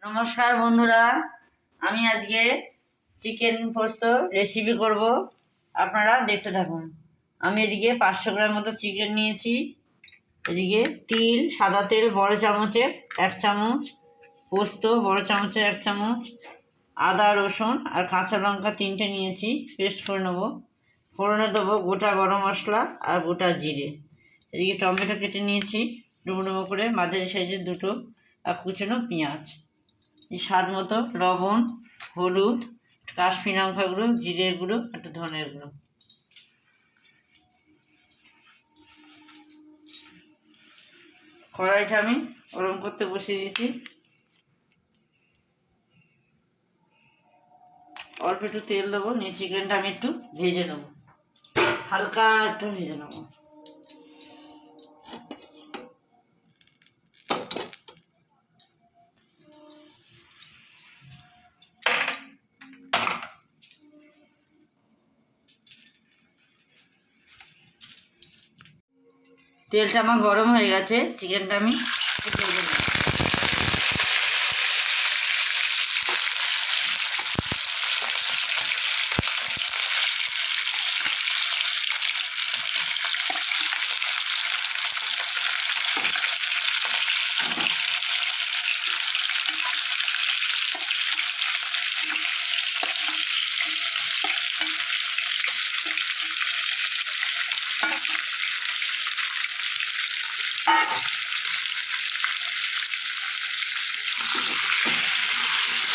নমস্কার বন্ধুরা, আমি আজকে চিকেন পোস্ত রেসিপি করব। আপনারা দেখতে থাকুন। আমি এদিকে 500 গ্রাম মতো চিকেন নিয়েছি। এদিকে তিল, সাদা তেল বড় চামচের 1 চামচ, পোস্ত বড় চামচের 1 চামচ, আদা রসুন আর কাঁচা লঙ্কা 3টে নিয়েছি, পেস্ট করে নেব। ফোড়নে দেবো গোটা গরম মশলা আর গোটা জিরে। এদিকে টমেটো কেটে নিয়েছি ডুবো ডুবো করে, মাঝারি সাইজের 2টো, আর কুচনো পেঁয়াজ। স্বাদ মতো লবণ, হলুদ, কাশ্মীরি লঙ্কা গুঁড়ো, জিরের গুঁড়ো, একটু ধনের গুঁড়ো। কড়াইটা আমি গরম করতে বসিয়ে দিয়েছি। অল্প একটু তেল দেবো, নিয়ে চিকেনটা আমি একটু ভেজে নেবো, হালকা একটু ভেজে নেবো। তেলটা আমার গরম হয়ে গেছে, চিকেনটা আমি ভেজে নেব।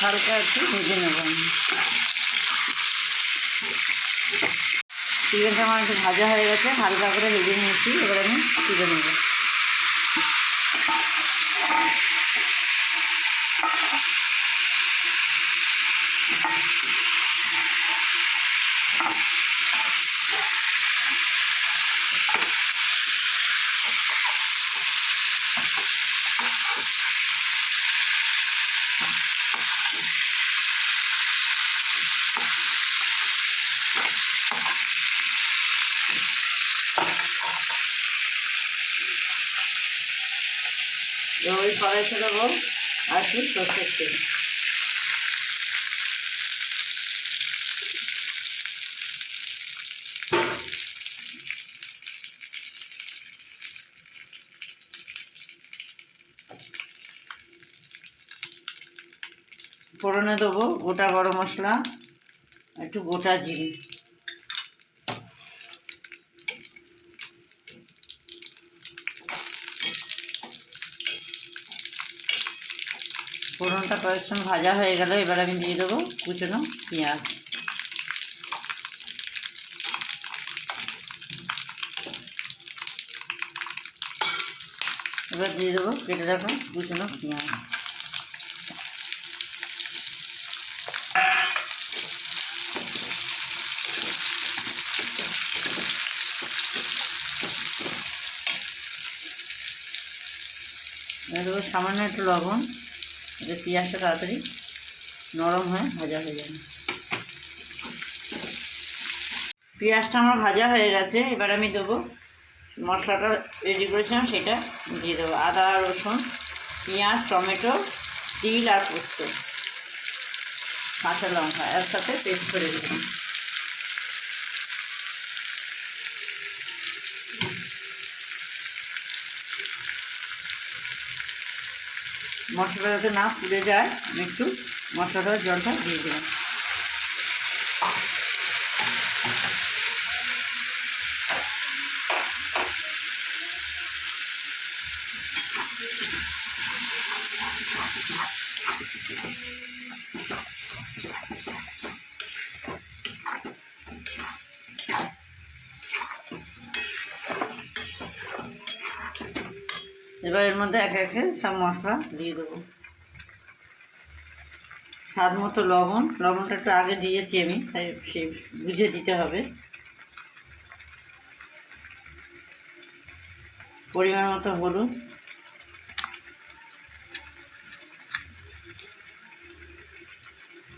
হালকা একটু ভেজে নেব। চিকেনটা আমার একটু ভাজা হয়ে গেছে, হালকা করে ভেজে নিয়েছি। এবার আমি তুলে নেব। ওই কড়াইতে দেবো আর একটু সরষের তেল। ফোড়নে দেবো গোটা গরম মশলা, একটু গোটা জিরে। ফোড়নটা কয়েক সময় ভাজা হয়ে গেল, এবার আমি দিয়ে দেবো কুচনো পেঁয়াজ। এবার দিয়ে দেবো কেটে রাখা কুচনো পেঁয়াজ। এবার দেবো সামান্য একটু লবণ, যাতে পেঁয়াজটা তাড়াতাড়ি নরম হয়ে ভাজা হয়ে যাবে। পেঁয়াজটা আমার ভাজা হয়ে গেছে, এবার আমি দেবো মশলাটা রেডি করেছিলাম, সেটা দিয়ে দেবো। আদা রসুন, পেঁয়াজ, টমেটো, তিল আর পোস্ত, কাঁচা লঙ্কা একসাথে পেস্ট করে দিলাম। মশলাটা যাতে না পুড়ে যায়, আমি একটু মশলাটার জলটা দিয়ে দিলাম। এবার এর মধ্যে একে একে সব মশলা দিয়ে দেবো। স্বাদ মতো লবণ, লবণটা একটু আগে দিয়েছি আমি, তাই সেই বুঝে দিতে হবে। পরিমাণ মতো হলুদ,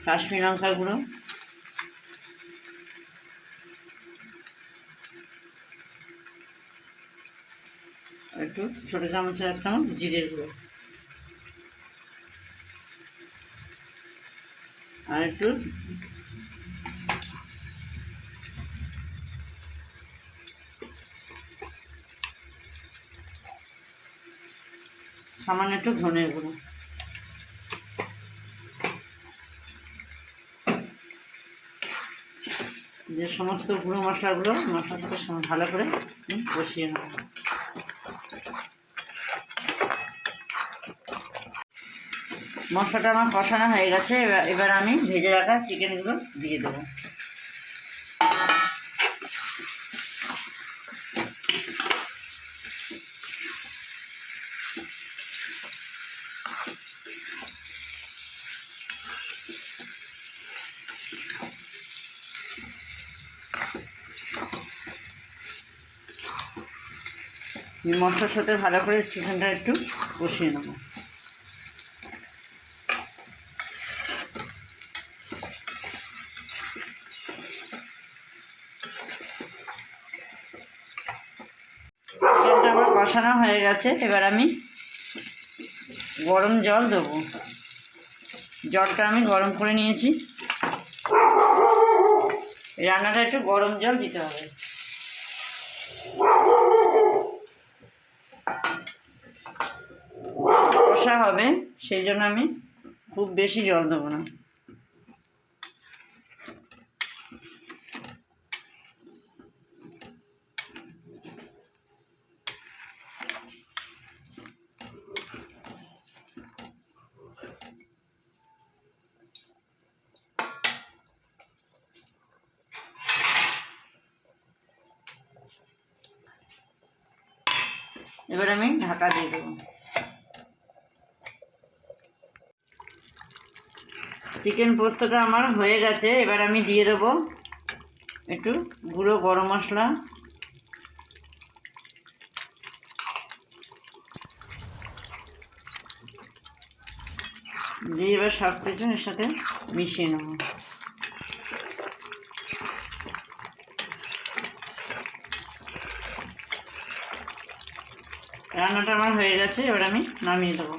কাশ্মীরি লঙ্কার গুঁড়ো, একটু ছোটো চামচের 1 চামচ জিরের গুঁড়ো। আর একটু সামান্য একটু ধনে গুঁড়ো। যে সমস্ত গুঁড়ো মশলাগুলো মশলাটাকে ভালো করে কষিয়ে নেব। মশলাটা আমার কষানো হয়ে গেছে, এবার আমি ভেজে রাখা চিকেনগুলো দিয়ে দেবো। মশলার সাথে ভালো করে চিকেনটা একটু কষিয়ে নেব। চিকেনটা আমার কষানো হয়ে গেছে, এবার আমি গরম জল দেবো। জলটা আমি গরম করে নিয়েছি। রান্নাটা একটু গরম জল দিতে হবে। কষা হবে, সেই জন্য আমি খুব বেশি জল দেবো না। এবার আমি ঢাকা দিয়ে দেবো। চিকেন পোস্তটা আমার হয়ে গেছে, এবার আমি দিয়ে দেবো একটু গুঁড়ো গরম মশলা, দিয়ে এবার সব কিছু এর সাথে মিশিয়ে নেব। রান্নাটা আমার হয়ে গেছে, এবার আমি নামিয়ে দেবো।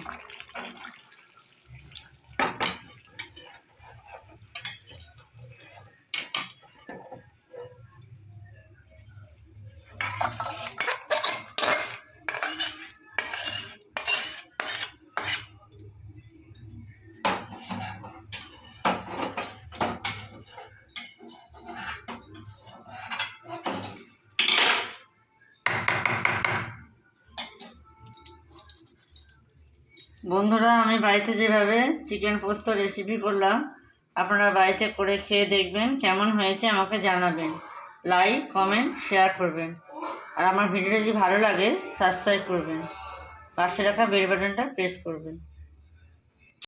বন্ধুরা, আমি বাড়িতে যেভাবে চিকেন পোস্ত রেসিপি করলাম, আপনারা বাড়িতে করে খেয়ে দেখবেন, কেমন হয়েছে আমাকে জানাবেন। লাইক, কমেন্ট, শেয়ার করবেন। আর আমার ভিডিওটা যদি ভালো লাগে সাবস্ক্রাইব করবেন, পাশে রাখা বেল বাটনটা প্রেস করবেন।